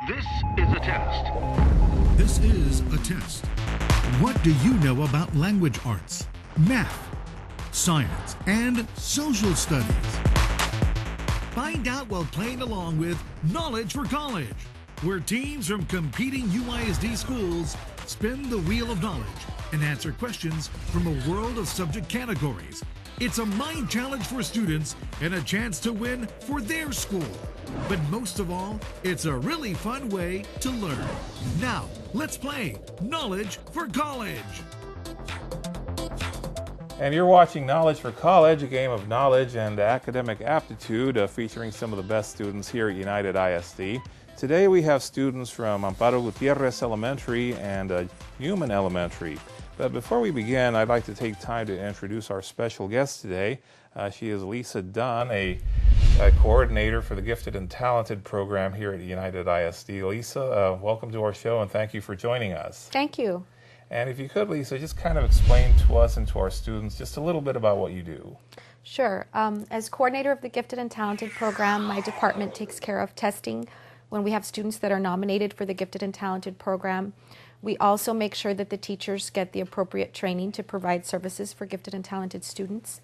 This is a test. This is a test. What do you know about language arts, math, science, and social studies? Find out while playing along with Knowledge for College, where teams from competing UISD schools spin the wheel of knowledge and answer questions from a world of subject categories. It's a mind challenge for students and a chance to win for their school. But most of all, it's a really fun way to learn. Now, let's play Knowledge for College. And you're watching Knowledge for College, a game of knowledge and academic aptitude featuring some of the best students here at United ISD. Today we have students from Amparo Gutierrez Elementary and Newman Elementary. But before we begin, I'd like to take time to introduce our special guest today. She is Lisa Dunn, a coordinator for the Gifted and Talented program here at United ISD. Lisa, welcome to our show and thank you for joining us. Thank you. And if you could, Lisa, just kind of explain to us and to our students just a little bit about what you do. Sure. As coordinator of the Gifted and Talented program, my department takes care of testing when we have students that are nominated for the Gifted and Talented program. We also make sure that the teachers get the appropriate training to provide services for gifted and talented students.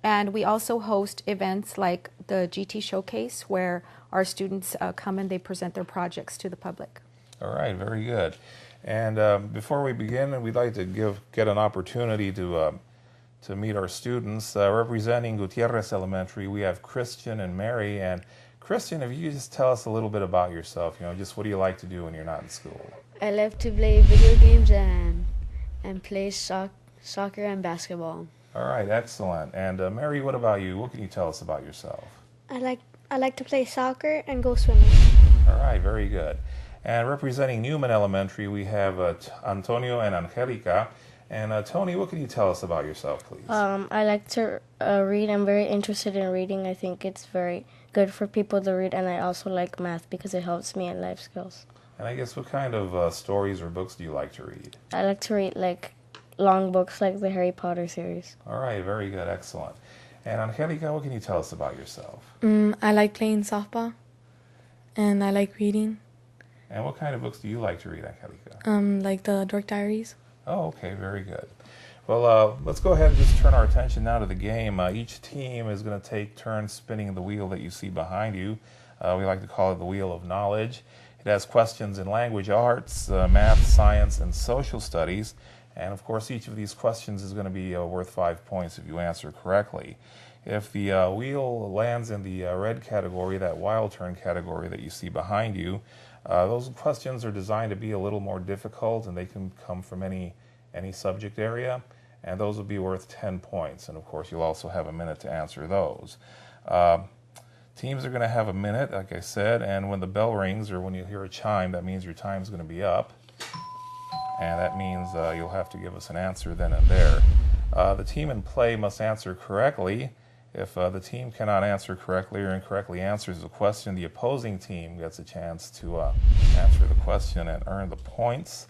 And we also host events like the GT Showcase, where our students come and they present their projects to the public. All right, very good. And before we begin, we'd like to get an opportunity to meet our students. Representing Gutierrez Elementary, we have Christian and Mary. And Christian, if you could just tell us a little bit about yourself, just what do you like to do when you're not in school? I love to play video games and play soccer and basketball. All right, excellent. And Mary, what about you? What can you tell us about yourself? I like to play soccer and go swimming. All right, very good. And representing Newman Elementary, we have Antonio and Angelica. And Tony, what can you tell us about yourself, please? I like to read. I'm very interested in reading. I think it's very good for people to read, and I also like math because it helps me in life skills. And I guess what kind of stories or books do you like to read? I like to read like long books like the Harry Potter series. All right, very good, excellent. And Angelica, what can you tell us about yourself? I like playing softball, and I like reading. And what kind of books do you like to read, Angelica? Like the Dork Diaries. Oh, okay, very good. Well, let's go ahead and just turn our attention now to the game. Each team is going to take turns spinning the wheel that you see behind you. We like to call it the Wheel of Knowledge. It has questions in language arts, math, science, and social studies. And of course, each of these questions is going to be worth 5 points if you answer correctly. If the wheel lands in the red category, that wild turn category that you see behind you, those questions are designed to be a little more difficult, and they can come from any subject area, and those will be worth 10 points. And of course, you'll also have a minute to answer those. Teams are going to have a minute, like I said, and when the bell rings or when you hear a chime, that means your time's going to be up. And that means you'll have to give us an answer then and there. The team in play must answer correctly. If the team cannot answer correctly or incorrectly answers the question, the opposing team gets a chance to answer the question and earn the points.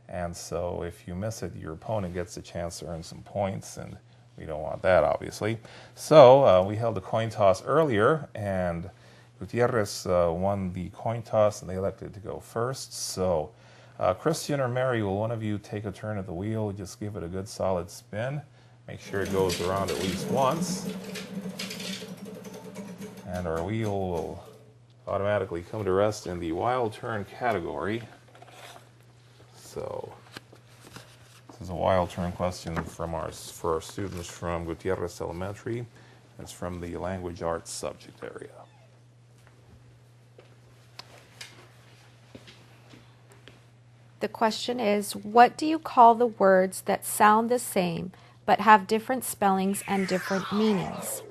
And so if you miss it, your opponent gets a chance to earn some points, and we don't want that, obviously. So we held a coin toss earlier, and Gutierrez won the coin toss, and they elected to go first. So Christian or Mary, will one of you take a turn at the wheel? Just give it a good solid spin. Make sure it goes around at least once. And our wheel will automatically come to rest in the wild turn category. So this is a wild turn question for our students from Gutierrez Elementary. It's from the language arts subject area. The question is, what do you call the words that sound the same but have different spellings and different meanings?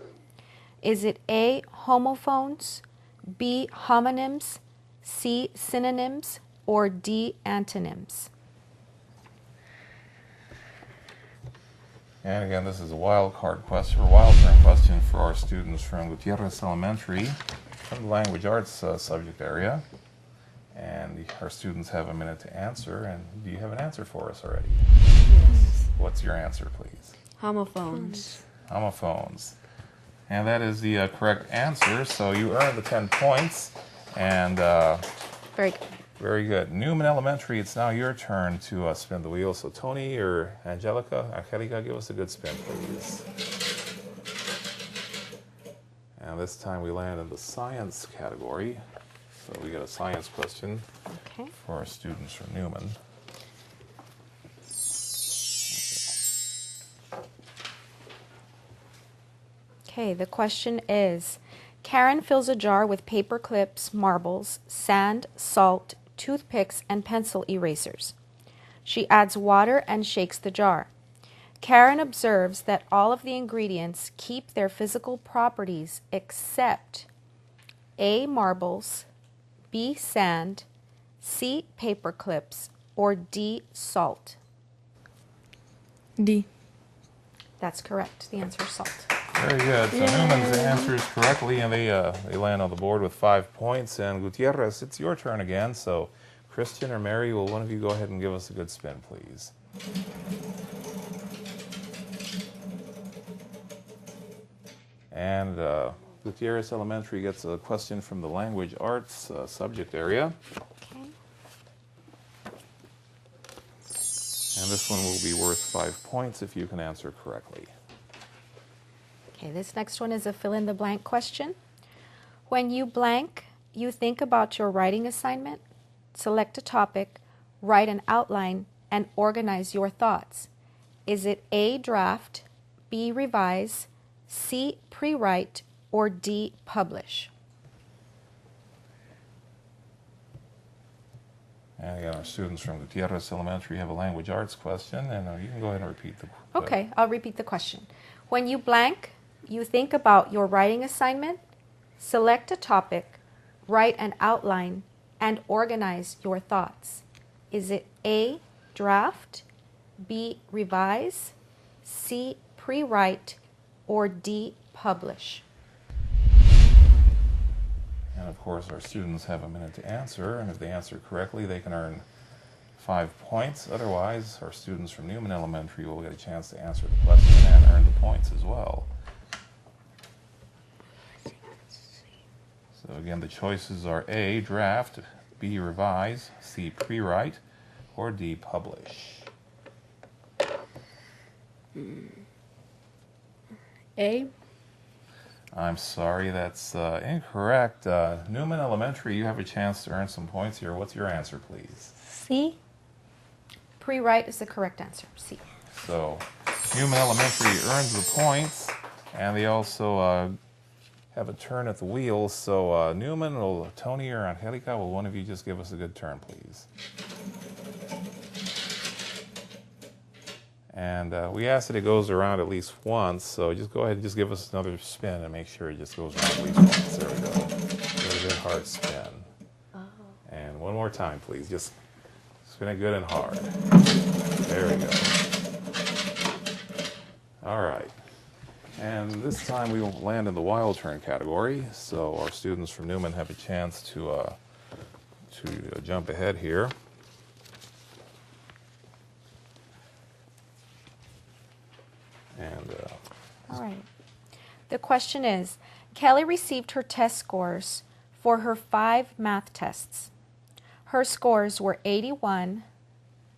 Is it A, homophones, B, homonyms, C, synonyms, or D, antonyms? And again, this is a wild turn question for our students from Gutierrez Elementary from the language arts subject area. And our students have a minute to answer. And do you have an answer for us already? Yes. What's your answer, please? Homophones. Homophones. And that is the correct answer. So you earned the 10 points. And Very good. Very good. Newman Elementary, it's now your turn to spin the wheel. So Tony or Angelica, give us a good spin, please. And this time we land in the science category. So we got a science question for our students from Newman. Okay, the question is, Karen fills a jar with paper clips, marbles, sand, salt, toothpicks, and pencil erasers. She adds water and shakes the jar. Karen observes that all of the ingredients keep their physical properties except A, marbles, B, sand, C, paper clips, or D, salt. D. That's correct. The answer is salt. Very good. So Newman's answers correctly, and they land on the board with 5 points. And Gutierrez, it's your turn again. So Christian or Mary, will one of you go ahead and give us a good spin, please? And Gutierrez Elementary gets a question from the language arts subject area. Okay. And this one will be worth 5 points if you can answer correctly. Okay, this next one is a fill-in-the-blank question. When you blank, you think about your writing assignment, select a topic, write an outline, and organize your thoughts. Is it A, draft, B, revise, C, pre-write, or D, publish? And again, our students from Gutierrez Elementary have a language arts question, and you can go ahead and repeat the question. Okay, I'll repeat the question. When you blank, you think about your writing assignment, select a topic, write an outline, and organize your thoughts. Is it A, draft, B, revise, C, pre-write, or D, publish? And of course, our students have a minute to answer, and if they answer correctly, they can earn 5 points. Otherwise, our students from Newman Elementary will get a chance to answer the question and earn the points as well. So again, the choices are A, draft, B, revise, C, pre-write, or D, publish. A. I'm sorry, that's incorrect. Newman Elementary, you have a chance to earn some points here. What's your answer, please? C. Pre-write is the correct answer, C. So Newman Elementary earns the points, and they also have a turn at the wheel. So Newman, or Tony, or Angelica, will one of you just give us a good turn, please? And we ask that it goes around at least once, so just go ahead and just give us another spin and make sure it just goes around at least once. There we go. Give it a good hard spin. And one more time, please. Just spin it good and hard. There we go. All right. And this time we will land in the wild turn category, so our students from Newman have a chance to jump ahead here. And all right. The question is, Kelly received her test scores for her 5 math tests. Her scores were 81,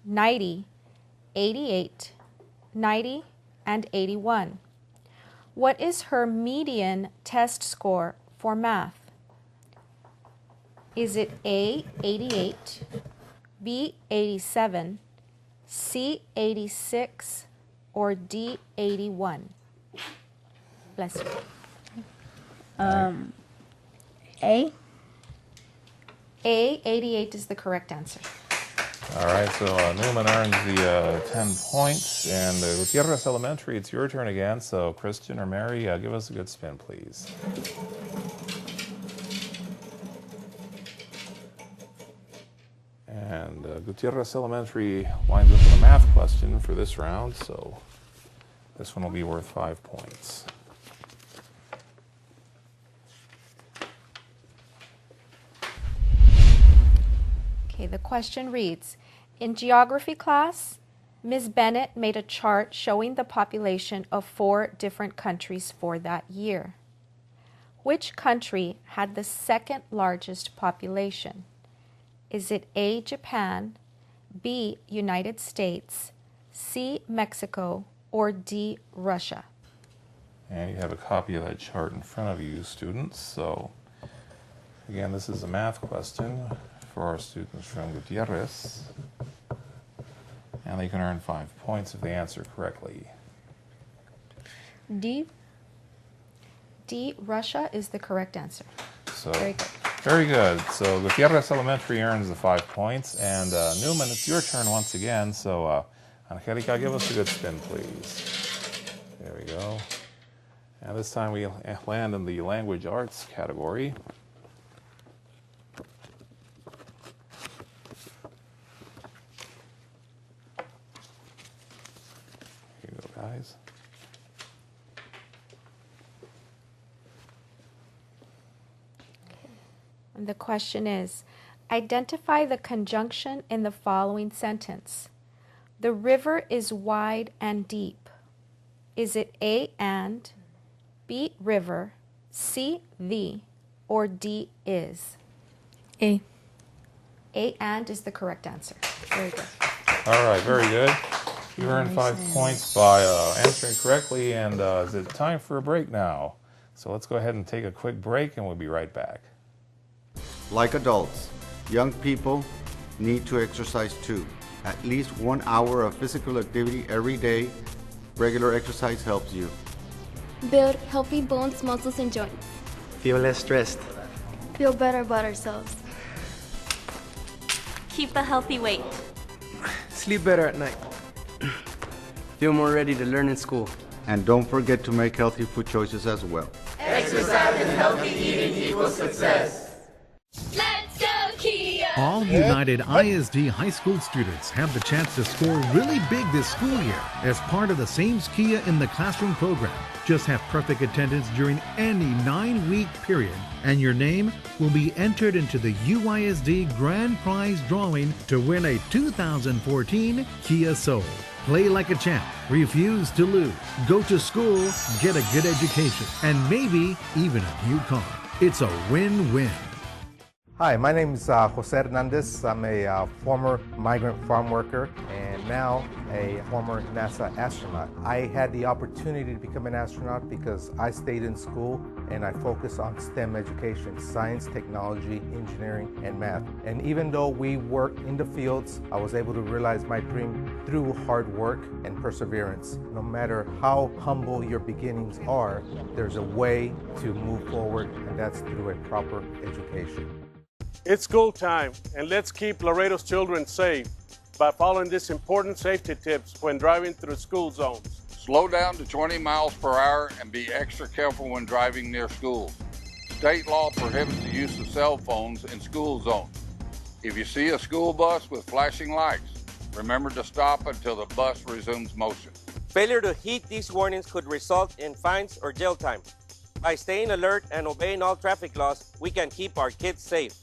90, 88, 90, and 81. What is her median test score for math? Is it A, 88, B, 87, C, 86, or D, 81? Bless you. A. A, 88 is the correct answer. all right, so Newman earns the 10 points, and Gutierrez Elementary, it's your turn again. So Christian or Mary, give us a good spin, please. And Gutierrez Elementary winds up with a math question for this round, so this one will be worth 5 points. Okay, the question reads, in geography class, Ms. Bennett made a chart showing the population of 4 different countries for that year. Which country had the second largest population? Is it A, Japan, B, United States, C, Mexico, or D, Russia? And you have a copy of that chart in front of you, students. So, again, this is a math question for our students from Gutierrez. And they can earn 5 points if they answer correctly. D. D, Russia is the correct answer. So, Very good. very good. So Gutierrez Elementary earns the 5 points. And Newman, it's your turn once again. So Angelica, give us a good spin, please. There we go. And this time we land in the language arts category. Here you go, guys. And the question is, identify the conjunction in the following sentence. The river is wide and deep. Is it A, and, B, river, C, the, or D, is? A. A and is the correct answer. Very good. All right, very good. You earned 5 points by answering correctly, and is it time for a break now? So let's go ahead and take a quick break, and we'll be right back. Like adults, young people need to exercise too. At least 1 hour of physical activity every day. Regular exercise helps you. Build healthy bones, muscles, and joints. Feel less stressed. Feel better about ourselves. Keep a healthy weight. Sleep better at night. Feel more ready to learn in school. And don't forget to make healthy food choices as well. Exercise and healthy eating equals success. Let's go, Kia! All United ISD high school students have the chance to score really big this school year as part of the Sames Kia in the Classroom program. Just have perfect attendance during any 9-week period, and your name will be entered into the UISD Grand Prize drawing to win a 2014 Kia Soul. Play like a champ, refuse to lose, go to school, get a good education, and maybe even a new car. It's a win-win. Hi, my name is Jose Hernandez. I'm a former migrant farm worker and now a former NASA astronaut. I had the opportunity to become an astronaut because I stayed in school and I focused on STEM education, science, technology, engineering, and math. And even though we worked in the fields, I was able to realize my dream through hard work and perseverance. No matter how humble your beginnings are, there's a way to move forward, and that's through a proper education. It's school time, and let's keep Laredo's children safe by following these important safety tips when driving through school zones. Slow down to 20 miles per hour and be extra careful when driving near schools. State law prohibits the use of cell phones in school zones. If you see a school bus with flashing lights, remember to stop until the bus resumes motion. Failure to heed these warnings could result in fines or jail time. By staying alert and obeying all traffic laws, we can keep our kids safe.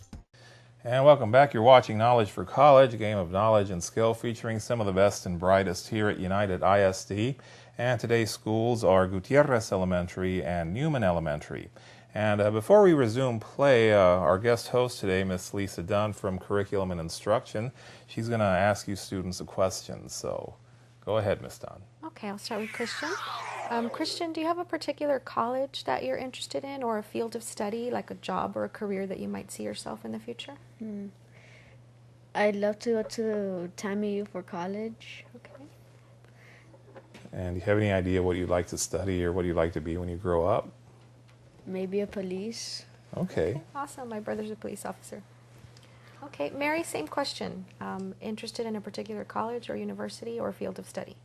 And welcome back. You're watching Knowledge for College, a game of knowledge and skill featuring some of the best and brightest here at United ISD. And today's schools are Gutierrez Elementary and Newman Elementary. And before we resume play, our guest host today, Miss Lisa Dunn from Curriculum and Instruction, she's going to ask you students a question. So go ahead, Miss Dunn. Okay, I'll start with Christian. Christian, do you have a particular college that you're interested in or a field of study, like a job or a career that you might see yourself in the future? I'd love to go to TAMU for college. Okay. And do you have any idea what you'd like to study or what you'd like to be when you grow up? Maybe a police. Okay. Awesome. My brother's a police officer. Okay, Mary, same question. Interested in a particular college or university or field of study?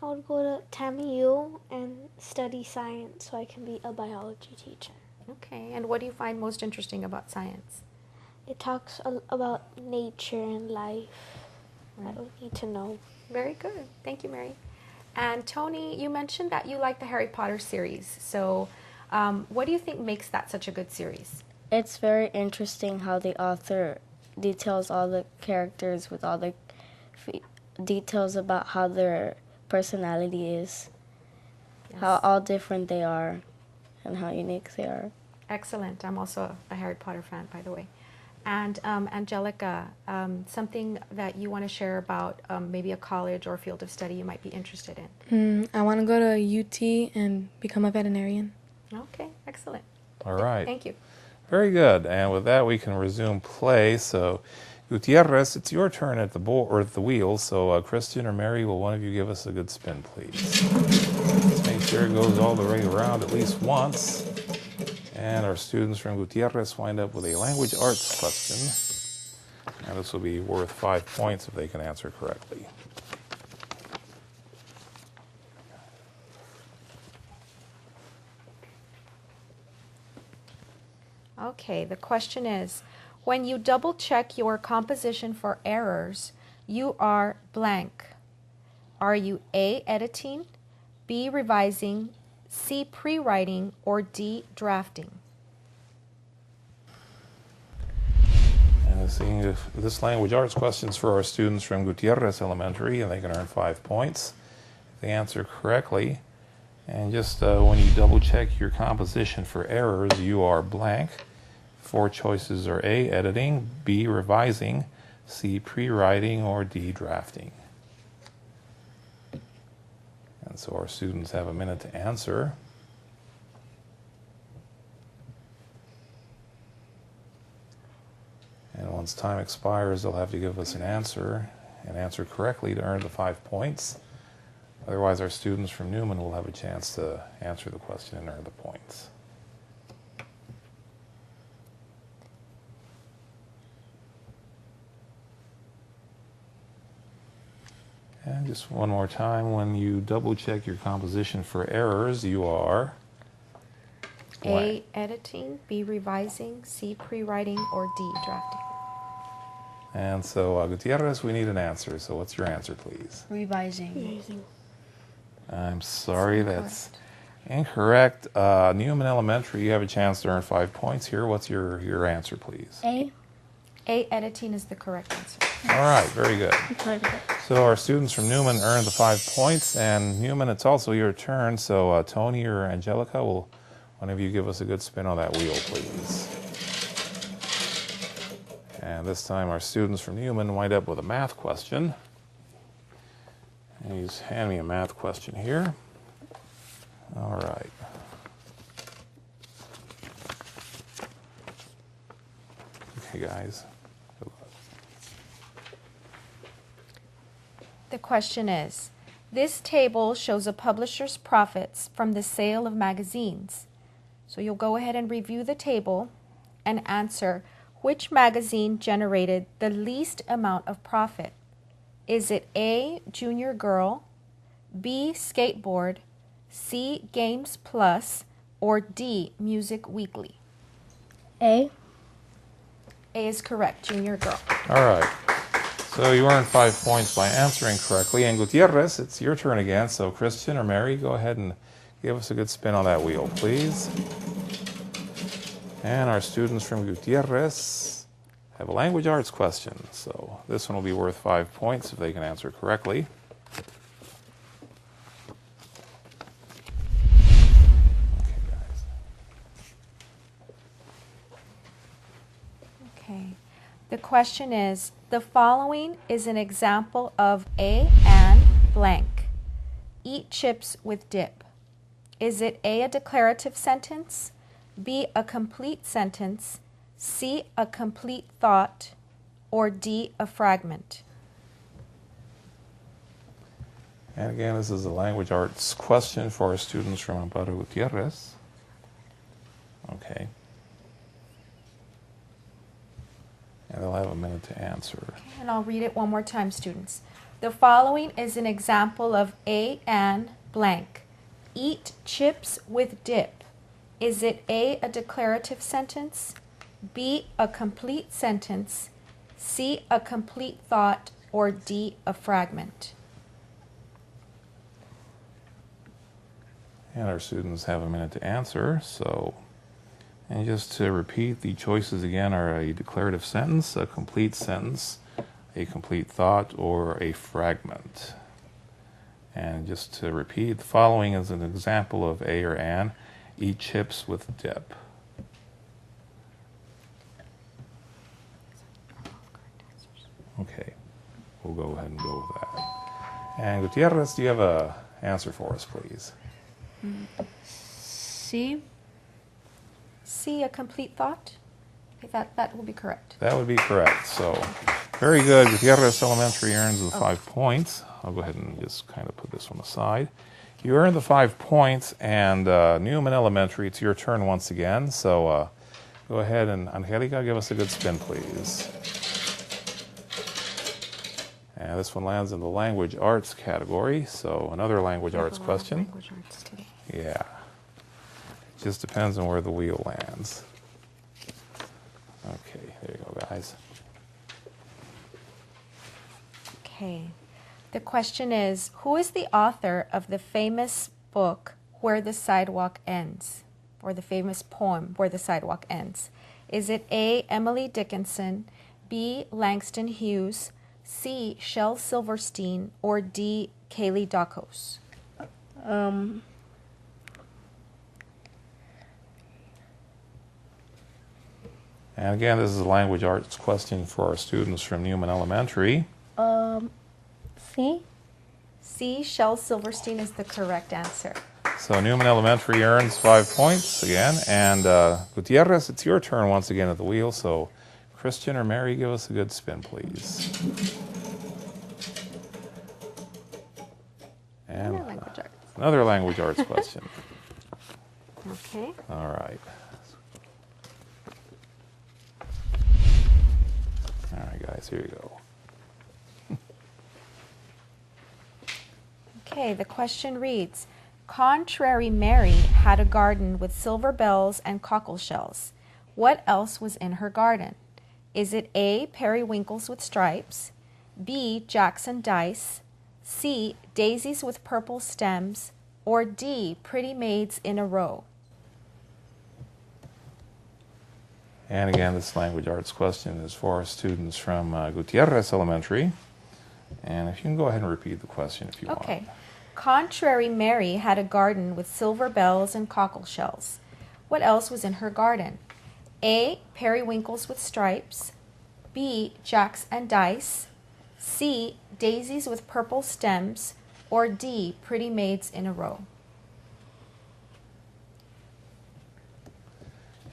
I would go to TAMU and study science so I can be a biology teacher. Okay, and what do you find most interesting about science? It talks about nature and life. Right. I would need to know. Very good. Thank you, Mary. And Tony, you mentioned that you like the Harry Potter series. So what do you think makes that such a good series? It's very interesting how the author details all the characters with all the details about how their personality is, yes. How all different they are, and how unique they are. Excellent. I'm also a Harry Potter fan, by the way. And Angelica, something that you want to share about maybe a college or field of study you might be interested in? I want to go to UT and become a veterinarian. Okay, excellent. All right. Thank you. Very good. And with that, we can resume play. So, Gutierrez, it's your turn at the board or at the wheel. So, Christian or Mary, will one of you give us a good spin, please? Let's make sure it goes all the way around at least once. And our students from Gutierrez wind up with a language arts question. And this will be worth 5 points if they can answer correctly. Okay, the question is, when you double check your composition for errors, you are blank. Are you A, editing, B, revising, C, pre-writing, or D, drafting? And seeing if this language arts question is for our students from Gutierrez Elementary, and they can earn 5 points if they answer correctly. And just when you double check your composition for errors, you are blank. 4 choices are A, editing, B, revising, C, pre-writing, or D, drafting. And so our students have a minute to answer. And once time expires, they'll have to give us an answer and answer correctly to earn the 5 points. Otherwise, our students from Newman will have a chance to answer the question and earn the points. And just one more time, when you double check your composition for errors, you are A, editing, B, revising, C, pre-writing, or D, drafting. And so, Gutierrez, we need an answer. So what's your answer, please? Revising. I'm sorry, that's incorrect. Newman Elementary, you have a chance to earn 5 points here. What's your answer, please? A. A, editing is the correct answer. All right, very good. So our students from Newman earned the 5 points, and Newman, it's also your turn. So Tony or Angelica, will one of you give us a good spin on that wheel, please? And this time our students from Newman wind up with a math question. And you just hand me a math question here. All right. Okay, guys. The question is, this table shows a publisher's profits from the sale of magazines. So you'll go ahead and review the table and answer which magazine generated the least amount of profit. Is it A, Junior Girl, B, Skateboard, C, Games Plus, or D, Music Weekly? A. A is correct, Junior Girl. All right. So you earned 5 points by answering correctly. And Gutierrez, it's your turn again. So Christian or Mary, go ahead and give us a good spin on that wheel, please. And our students from Gutierrez have a language arts question. So this one will be worth 5 points if they can answer correctly. Okay, guys. Okay. The question is, the following is an example of A and blank. Eat chips with dip. Is it A, a declarative sentence, B, a complete sentence, C, a complete thought, or D, a fragment? And again, this is a language arts question for our students from Amparo Gutierrez. Okay. And they'll have a minute to answer. Okay, and I'll read it one more time, students. The following is an example of A and blank. Eat chips with dip. Is it A, a declarative sentence, B, a complete sentence, C, a complete thought, or D, a fragment? And our students have a minute to answer. So, and just to repeat, the choices again are a declarative sentence, a complete sentence, a complete thought, or a fragment. And just to repeat, the following is an example of A or an. Eat chips with dip. Okay, we'll go ahead and go with that. And Gutierrez, do you have a answer for us, please? C. C, a complete thought? Okay, that will be correct. That would be correct. So, very good. Gutierrez Elementary earns the 5 points. I'll go ahead and just kind of put this one aside. You earned the 5 points, and Newman Elementary, it's your turn once again. So, go ahead and, Angelica, give us a good spin, please. And this one lands in the language arts category. So, another language arts question. Language arts today. Yeah. It just depends on where the wheel lands. Okay, there you go, guys. Okay. The question is, who is the author of the famous book Where the Sidewalk Ends? Or the famous poem Where the Sidewalk Ends? Is it A, Emily Dickinson, B, Langston Hughes, C, Shel Silverstein, or D, Kaylee Dacos? And again, this is a language arts question for our students from Newman Elementary. C? C, Shel Silverstein is the correct answer. So Newman Elementary earns 5 points again. And Gutierrez, it's your turn once again at the wheel. So Christian or Mary, give us a good spin, please. And another language arts question. Okay. All right. All right, guys, here you go. Okay, the question reads, Contrary Mary had a garden with silver bells and cockle shells. What else was in her garden? Is it A, periwinkles with stripes, B, Jackson dice, C, daisies with purple stems, or D, pretty maids in a row? And again, this language arts question is for our students from Gutierrez Elementary. And if you can go ahead and repeat the question if you want. Okay. Contrary Mary had a garden with silver bells and cockle shells. What else was in her garden? A, periwinkles with stripes, B, jacks and dice, C, daisies with purple stems, or D, pretty maids in a row?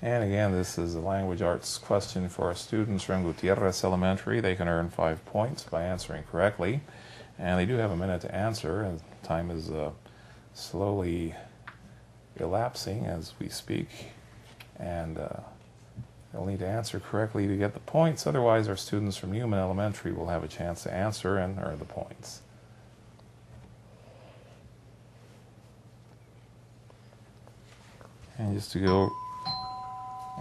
And again, this is a language arts question for our students from Gutierrez Elementary. They can earn 5 points by answering correctly. And they do have a minute to answer, and time is slowly elapsing as we speak. And they'll need to answer correctly to get the points. Otherwise, our students from Newman Elementary will have a chance to answer and earn the points. And just to go...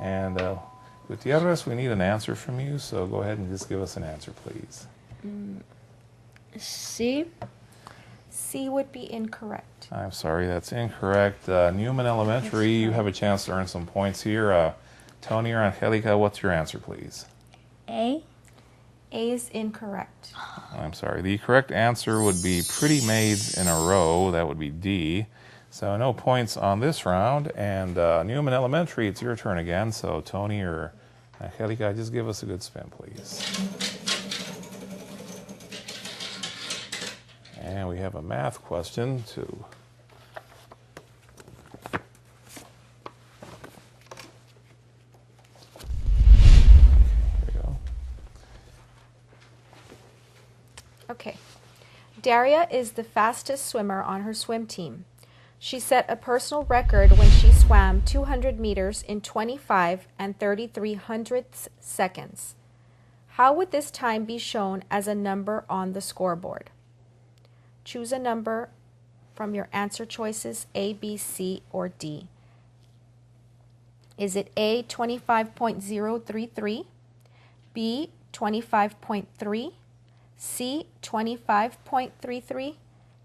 And Gutierrez, we need an answer from you, so go ahead and just give us an answer, please. C? C would be incorrect. I'm sorry, that's incorrect. Newman Elementary, you have a chance to earn some points here. Tony or Angelica, what's your answer, please? A? A is incorrect. I'm sorry. The correct answer would be pretty maids in a row. That would be D. So no points on this round. And Newman Elementary, it's your turn again. So Tony or Angelica, just give us a good spin, please. And we have a math question too. There you go. Okay. Daria is the fastest swimmer on her swim team. She set a personal record when she swam 200 meters in 25 and 33 hundredths seconds. How would this time be shown as a number on the scoreboard? Choose a number from your answer choices A, B, C, or D. Is it A, 25.033, B, 25.3, C, 25.33,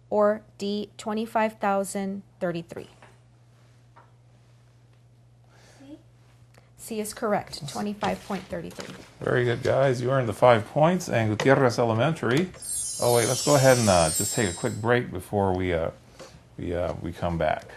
or D, 25,033? C is correct, 25.33. Very good, guys. You earned the 5 points. And Gutierrez Elementary. Oh wait, let's go ahead and just take a quick break before we come back.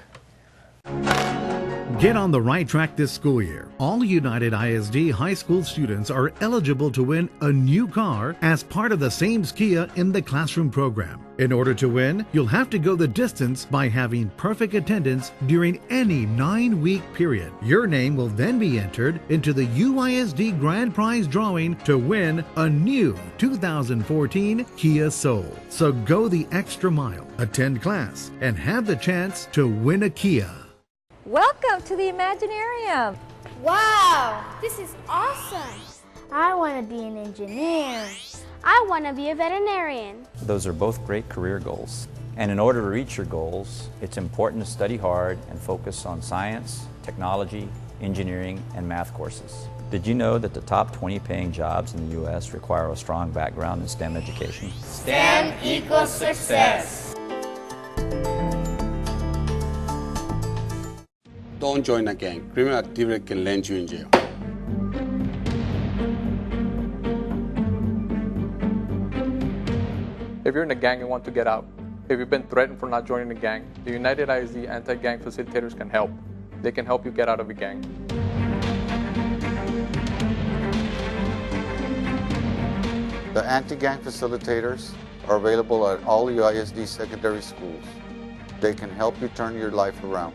Get on the right track this school year. All United ISD high school students are eligible to win a new car as part of the same Kia in the classroom program. In order to win, you'll have to go the distance by having perfect attendance during any 9-week period. Your name will then be entered into the UISD Grand Prize drawing to win a new 2014 Kia Soul. So go the extra mile, attend class, and have the chance to win a Kia. Welcome to the Imaginarium. Wow, this is awesome. I want to be an engineer. I want to be a veterinarian. Those are both great career goals. And in order to reach your goals, it's important to study hard and focus on science, technology, engineering, and math courses. Did you know that the top 20 paying jobs in the U.S. require a strong background in STEM education? STEM equals success. Don't join a gang. Criminal activity can land you in jail. If you're in a gang and want to get out, if you've been threatened for not joining a gang, the United ISD anti-gang facilitators can help. They can help you get out of a gang. The anti-gang facilitators are available at all UISD secondary schools. They can help you turn your life around.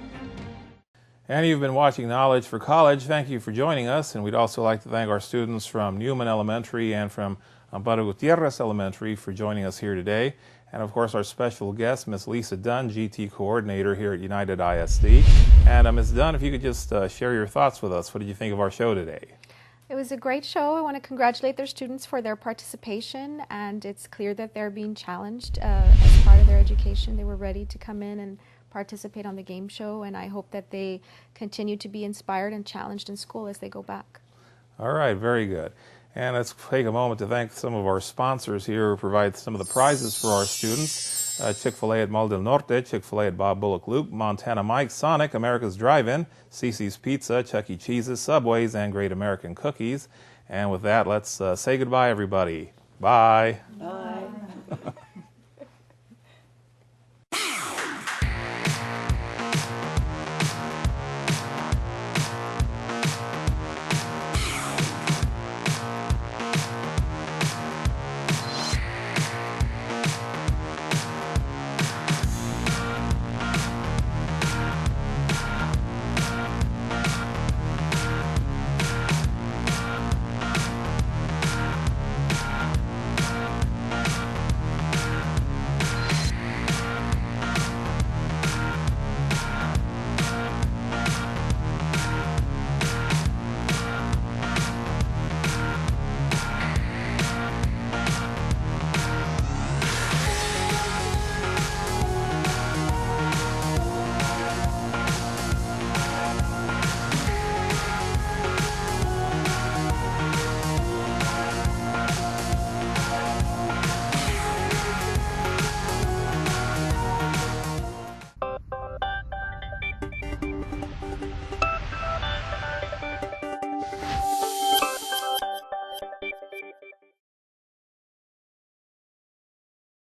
And you've been watching Knowledge for College. Thank you for joining us, and we'd also like to thank our students from Newman Elementary and from Gutierrez Elementary for joining us here today. And of course our special guest, Ms. Lisa Dunn, GT Coordinator here at United ISD. And Ms. Dunn, if you could just share your thoughts with us. What did you think of our show today? It was a great show. I want to congratulate their students for their participation, and it's clear that they're being challenged as part of their education. They were ready to come in and participate on the game show, and I hope that they continue to be inspired and challenged in school as they go back. All right, very good. And let's take a moment to thank some of our sponsors here who provide some of the prizes for our students. Chick-fil-A at Mal del Norte, Chick-fil-A at Bob Bullock Loop, Montana Mike, Sonic, America's Drive-In, CC's Pizza, Chuck E. Cheese's, Subways, and Great American Cookies. And with that, let's say goodbye, everybody. Bye. Bye.